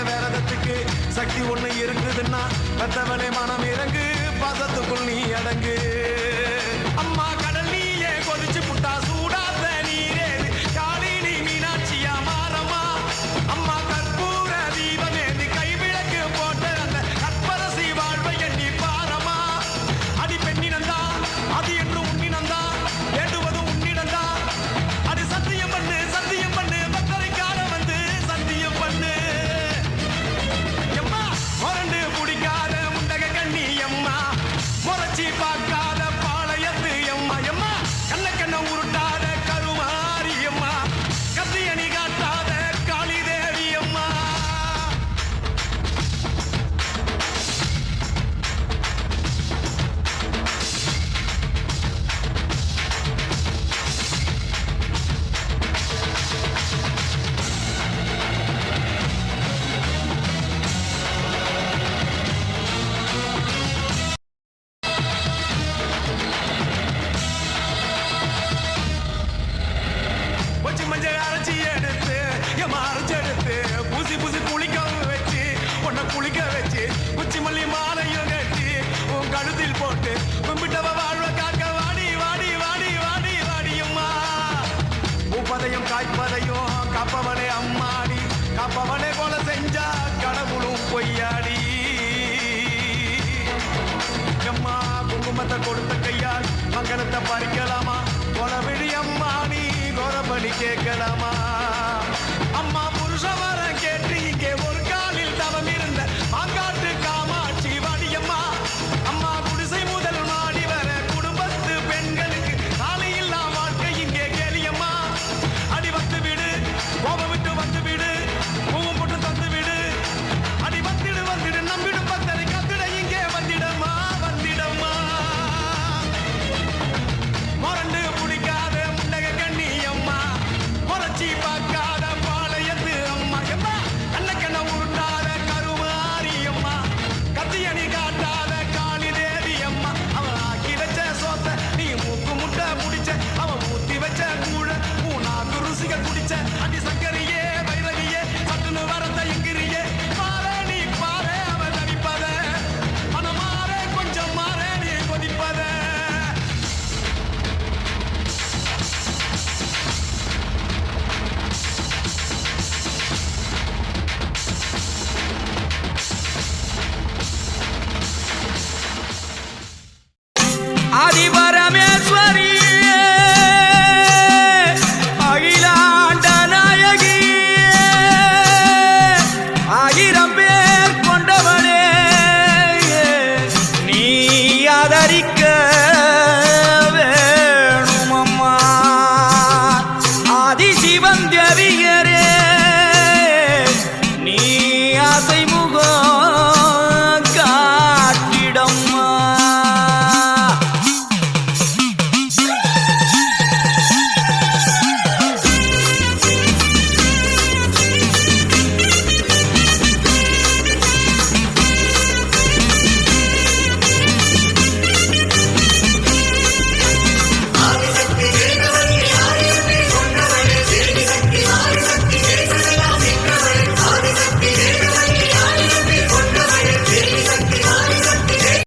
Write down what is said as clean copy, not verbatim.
வேறதத்துக்கு சக்தி ஒண்ணு இருக்குதுன்னா பெத்தவனே மனம் இறங்கு பாசத்துக்குள் நீ அடங்கு அம்மா கடல் நீயே கொதிச்சு புட்டா சூடாத நீரே காளினி மீனாட்சியா மாறமா அம்மா கற்பூர தீபமே கைவிளக்கு போட்ட அந்த கற்பரசி வாழ்வை எண்ணி பாரமா அடி பெண்ணினந்தா அது என்று உன்னினந்தா வேண்டுவது உன்னிடந்தா அது சத்தியம் பண்ணு பத்தரை காலம் வந்து சத்தியம் பண்ணு முரண்டு பிடிக்காத முண்டக கண்ணி அம்மா முறைச்சி பார்க்காத பாளையத்து அம்மா எம்மா கண்ண உருட்டாத கருமாரி அம்மா கத்தியணி காட்டாத காளி தேவி அம்மா மஞ்சள் அரைச்சி எடுத்து அரைச்செடுத்து பூசி குளிக்க வச்சு உன்னை குளிக்க வச்சு குச்சி மல்லி மாலையும் கட்டி உன் கழுத்தில் போட்டு கும்பிட்டவ வாழ்வ காக்க வாடி வாடி வாடி வாடி வாடியும்மா பூப்பதையும் காய்ப்பதையும் காப்பவனே அம்மாடி காப்பவனே கொலை செஞ்சா கடவுளும் பொய்யாடி அம்மா குங்குமத்தை கொடுத்த கையால் மங்களத்தை பறிக்கலாமா கொலவிழி அம்மா நீ கோரபலி கேட்கலாமா